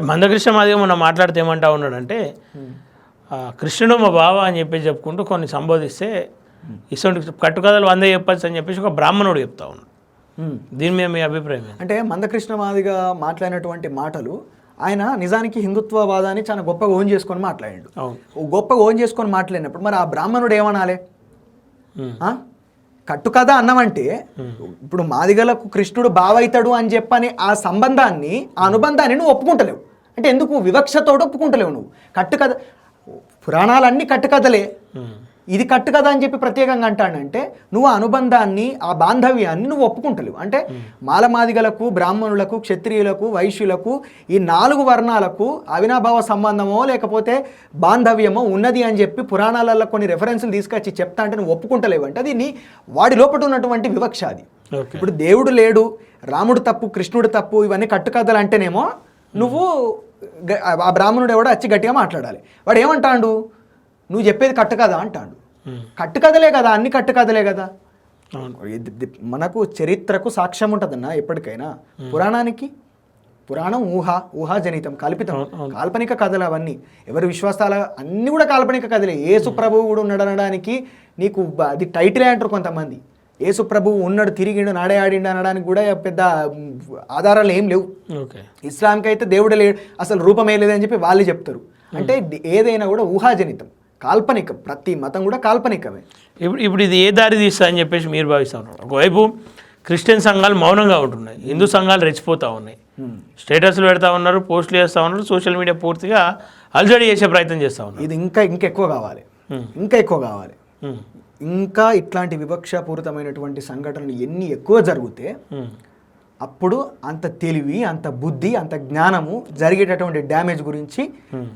మందకృష్ణ మాదిగా మొన్న మాట్లాడితే ఏమంటా ఉన్నాడంటే కృష్ణుడు మా బావ అని చెప్పేసి చెప్పుకుంటూ కొన్ని సంబోధిస్తే ఇటువంటి కట్టుకథలు 100 చెప్పచ్చు అని చెప్పేసి ఒక బ్రాహ్మణుడు చెప్తా ఉన్నాడు. దీని మీద మీ అభిప్రాయం అంటే మందకృష్ణ మాదిగా మాట్లాడినటువంటి మాటలు ఆయన నిజానికి హిందుత్వవాదాన్ని చాలా గొప్పగా ఓన్ చేసుకొని మాట్లాడాడు. గొప్పగా ఓన్ చేసుకొని మాట్లాడినప్పుడు మరి ఆ బ్రాహ్మణుడు ఏమనాలి? కట్టుకథ అన్నమంటే ఇప్పుడు మాదిగలకు కృష్ణుడు బావైతాడు అని చెప్పని ఆ సంబంధాన్ని ఆ అనుబంధాన్ని నువ్వు ఒప్పుకుంటలేవు. అంటే ఎందుకు వివక్షతోడు ఒప్పుకుంటలేవు నువ్వు? కట్టుకథ పురాణాలన్నీ కట్టుకథలే, ఇది కట్టుకథ అని చెప్పి ప్రత్యేకంగా అంటాడంటే నువ్వు ఆ అనుబంధాన్ని ఆ బాంధవ్యాన్ని నువ్వు ఒప్పుకుంటలేవు. అంటే మాలమాదిగలకు బ్రాహ్మణులకు క్షత్రియులకు వైశ్యులకు ఈ 4 వర్ణాలకు అవినాభావ సంబంధమో లేకపోతే బాంధవ్యమో ఉన్నది అని చెప్పి పురాణాలలో కొన్ని రెఫరెన్సులు తీసుకొచ్చి చెప్తా అంటే నువ్వు ఒప్పుకుంటలేవు. అంటే అది వాడి లోపల ఉన్నటువంటి వివక్ష. అది ఇప్పుడు దేవుడు లేడు, రాముడు తప్పు, కృష్ణుడు తప్పు, ఇవన్నీ కట్టుకథలు అంటేనేమో నువ్వు ఆ బ్రాహ్మణుడు ఎవడో వచ్చి గట్టిగా మాట్లాడాలి. వాడు ఏమంటాడు? నువ్వు చెప్పేది కట్టుకథ అంటాడు. కట్టుకథలే కదా, అన్ని కట్టుకథలే కదా. మనకు చరిత్రకు సాక్ష్యం ఉంటుందన్న ఎప్పటికైనా. పురాణం ఊహాజనితం, కల్పితం, కాల్పనిక కథలు అవన్నీ. ఎవరి విశ్వాసాల అన్నీ కూడా కాల్పనిక కథలే. యేసు ప్రభువు కూడా ఉన్నాడనడానికి నీకు అది టైటిలే అంటారు కొంతమంది. యేసు ప్రభువు ఉన్నాడు, తిరిగిండు, నాడే ఆడిండు అనడానికి కూడా పెద్ద ఆధారాలు ఏం లేవు. ఇస్లాంకి అయితే దేవుడే లేడు, అసలు రూపమే లేదని చెప్పి వాళ్ళే చెప్తారు. అంటే ఏదైనా కూడా ఊహాజనితం, కాల్పనికం. ప్రతి మతం కూడా కాల్పనికమే. ఇప్పుడు ఇది ఏ దారి తీస్తా అని చెప్పేసి మీరు భావిస్తూ ఉన్నారు? ఒకవైపు క్రిస్టియన్ సంఘాలు మౌనంగా ఉంటున్నాయి, హిందూ సంఘాలు రెచ్చిపోతూ ఉన్నాయి, స్టేటస్లు పెడతా ఉన్నారు, పోస్టులు చేస్తూ ఉన్నారు, సోషల్ మీడియా పూర్తిగా అల్జడి చేసే ప్రయత్నం చేస్తూ ఉన్నారు. ఇది ఇంకా ఎక్కువ కావాలి, ఇంకా ఇట్లాంటి వివక్షపూరితమైనటువంటి సంఘటనలు ఎన్ని ఎక్కువ జరిగితే అప్పుడు అంత తెలివి, అంత బుద్ధి, అంత జ్ఞానము, జరిగేటటువంటి డ్యామేజ్ గురించి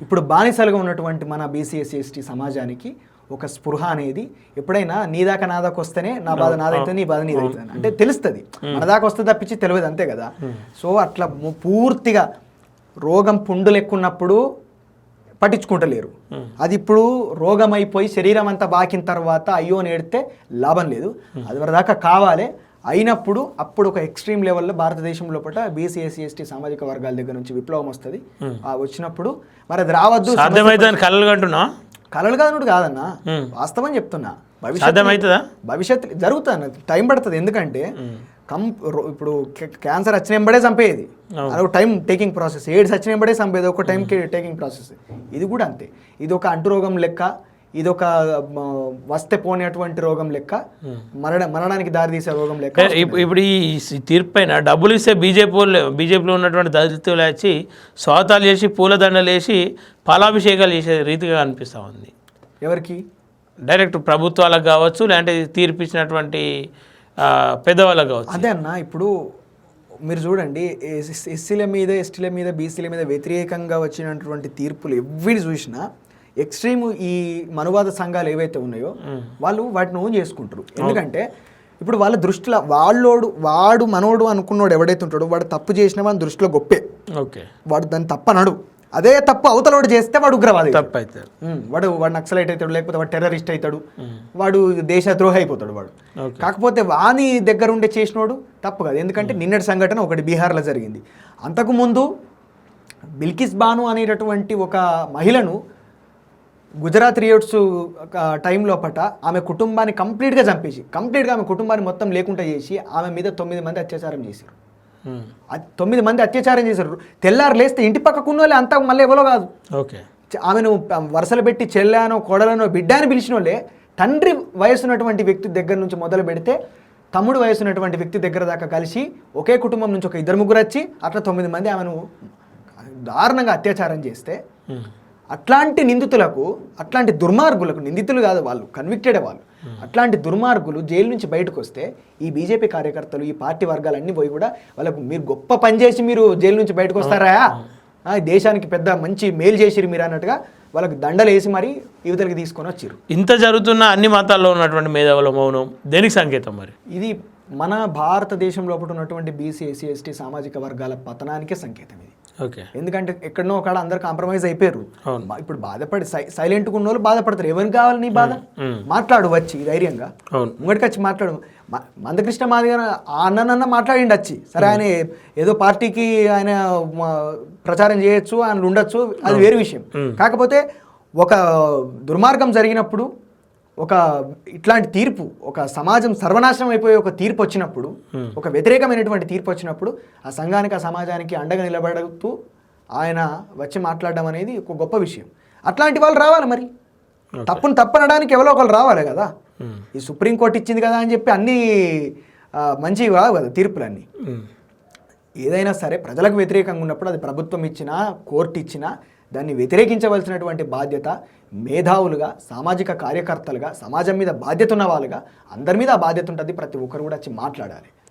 ఇప్పుడు బానిసలుగా ఉన్నటువంటి మన బీసీ ఎస్సీ ఎస్టీ సమాజానికి ఒక స్పృహ అనేది ఎప్పుడైనా నీ దాకా నా దాకా వస్తేనే నా బాధ నాదైతే నీ బాధ నీదవుతుంది అంటే తెలుస్తుంది. మన దాకా వస్తే తప్పించి తెలియదు, అంతే కదా. సో అట్లా పూర్తిగా రోగం పుండులు ఎక్కున్నప్పుడు పట్టించుకుంటలేరు. అది ఇప్పుడు రోగం అయిపోయి శరీరం అంతా బాకిన తర్వాత అయ్యో నేడితే లాభం లేదు. అది వరదాకా కావాలి. అయినప్పుడు అప్పుడు ఒక ఎక్స్ట్రీమ్ లెవెల్లో భారతదేశం లోపల బీసీ ఎస్సీ ఎస్టీ సామాజిక వర్గాల దగ్గర నుంచి విప్లవం వస్తుంది. వచ్చినప్పుడు మరి అది రావద్దు. కలలు కాదు కాదన్న, వాస్తవం చెప్తున్నా. భవిష్యత్తు జరుగుతుంది, టైం పడుతుంది. ఎందుకంటే ఇప్పుడు క్యాన్సర్ వచ్చిన ఎంబడే చంపేది, అదొక టైం టేకింగ్ ప్రాసెస్. ఎయిడ్స్ వచ్చిన ఎంబడే చంపేది, ఒక టైం టేకింగ్ ప్రాసెస్. ఇది కూడా అంతే. ఇది ఒక అంటు రోగం లెక్క, ఇది ఒక వస్తే పోనేటువంటి రోగం లెక్క, మరణానికి దారితీసే రోగం లెక్క. ఇప్పుడు ఈ తీర్పు పైన డబ్బులు ఇస్తే బీజేపీలో ఉన్నటువంటి దళితులు వచ్చి స్వాతాలు చేసి పూలదండలు వేసి పాలాభిషేకాలు చేసే రీతిగా అనిపిస్తూ ఉంది. ఎవరికి? డైరెక్ట్ ప్రభుత్వాలకు కావచ్చు, లేదంటే తీర్పు ఇచ్చినటువంటి పెద్దవాళ్ళకు కావచ్చు. అదే అన్న, ఇప్పుడు మీరు చూడండి, ఎస్సీల మీద, ఎస్టీల మీద, బీసీల మీద వ్యతిరేకంగా వచ్చినటువంటి తీర్పులు ఎవరి చూసినా ఎక్స్ట్రీమ్ ఈ మనువాద సంఘాలు ఏవైతే ఉన్నాయో వాళ్ళు వాటిని ఓన్ చేసుకుంటారు. ఎందుకంటే ఇప్పుడు వాళ్ళ దృష్టిలో వాడు మనోడు అనుకున్నాడు ఎవడైతే ఉంటాడో వాడు తప్పు చేసిన వాడి దృష్టిలో గొప్పే. వాడు దాన్ని తప్పనడు. అదే తప్పు అవతలోడు చేస్తే వాడు ఉగ్రవాది, వాడు నక్సలైట్ అవుతాడు, లేకపోతే వాడు టెర్రరిస్ట్ అవుతాడు, వాడు దేశద్రోహి అయిపోతాడు వాడు. కాకపోతే వాని దగ్గర ఉండే చేసినోడు తప్పు కాదు. ఎందుకంటే నిన్నటి సంఘటన ఒకటి బీహార్లో జరిగింది. అంతకుముందు బిల్కిస్ బాను అనేటటువంటి ఒక మహిళను గుజరాత్ రియోట్స్ టైం లోపల ఆమె కుటుంబాన్ని కంప్లీట్గా చంపేసి, ఆమె కుటుంబాన్ని మొత్తం లేకుండా చేసి ఆమె మీద 9 మంది అత్యాచారం చేశారు. 9 మంది అత్యాచారం చేశారు. తెల్లారు లేస్తే ఇంటి పక్కకున్న వాళ్ళే, అంతా మళ్ళీ ఎవరో కాదు. ఆమెను వరుసలు పెట్టి చెల్లానో కోడలనో బిడ్డాని పిలిచిన వాళ్ళే తండ్రి వయసున్నటువంటి వ్యక్తి దగ్గర నుంచి మొదలు పెడితే తమ్ముడు వయసున్నటువంటి వ్యక్తి దగ్గర దాకా కలిసి ఒకే కుటుంబం నుంచి ఒక 2-3 వచ్చి అట్లా 9 మంది ఆమెను దారుణంగా అత్యాచారం చేస్తే అట్లాంటి నిందితులకు, అట్లాంటి దుర్మార్గులకు, నిందితులు కాదు వాళ్ళు, కన్విక్టెడ్ వాళ్ళు, అట్లాంటి దుర్మార్గులు జైలు నుంచి బయటకు వస్తే ఈ బీజేపీ కార్యకర్తలు, ఈ పార్టీ వర్గాలన్నీ పోయి కూడా వాళ్ళకు మీరు గొప్ప పని చేసి మీరు జైలు నుంచి బయటకు వస్తారా, దేశానికి పెద్ద మంచి మేలు చేసిరు మీరు అన్నట్టుగా వాళ్ళకి దండలు వేసి మరి యువతలకి తీసుకొని వచ్చారు. ఇంత జరుగుతున్న అన్ని మతాల్లో ఉన్నటువంటి మేధావుల మౌనం దేనికి సంకేతం? మరి ఇది మన భారతదేశంలో ఉన్నటువంటి బీసీ ఎస్సీ ఎస్టీ సామాజిక వర్గాల పతనానికే సంకేతం ఇది. ఓకే. ఎందుకంటే ఎక్కడనో ఒకడ అందరు కాంప్రమైజ్ అయిపోయారు. అవును. ఇప్పుడు బాధపడి సైలెంట్గా ఉన్న వాళ్ళు బాధపడతారు. ఎవరికి కావాలి నీ బాధ? మాట్లాడు వచ్చి ధైర్యంగా, అవును. ముంగటికి వచ్చి మాట్లాడు. మందకృష్ణ మాదిగా ఆ అన్ననన్న మాట్లాడిండి వచ్చి, సరే ఆయన ఏదో పార్టీకి ఆయన ప్రచారం చేయొచ్చు, ఆయన ఉండొచ్చు, అది వేరే విషయం. కాకపోతే ఒక దుర్మార్గం జరిగినప్పుడు, ఒక ఇట్లాంటి తీర్పు, ఒక సమాజం సర్వనాశనం అయిపోయే ఒక తీర్పు వచ్చినప్పుడు, ఒక వ్యతిరేకమైనటువంటి తీర్పు వచ్చినప్పుడు ఆ సంఘానికి, ఆ సమాజానికి అండగా నిలబడుతూ ఆయన వచ్చి మాట్లాడడం అనేది ఒక గొప్ప విషయం. అట్లాంటి వాళ్ళు రావాలి మరి. తప్పనడానికి ఎవరో ఒకరు రావాలి కదా. ఈ సుప్రీంకోర్టు ఇచ్చింది కదా అని చెప్పి అన్నీ మంచివి కావు కదా తీర్పులన్నీ. ఏదైనా సరే ప్రజలకు వ్యతిరేకంగా ఉన్నప్పుడు, అది ప్రభుత్వం ఇచ్చినా కోర్టు ఇచ్చినా, దాన్ని వ్యతిరేకించవలసినటువంటి బాధ్యత మేధావులుగా, సామాజిక కార్యకర్తలుగా, సమాజం మీద బాధ్యత ఉన్న వాళ్ళుగా అందరి మీద ఆ బాధ్యత ఉంటుంది. ప్రతి ఒక్కరు కూడా వచ్చి మాట్లాడాలి.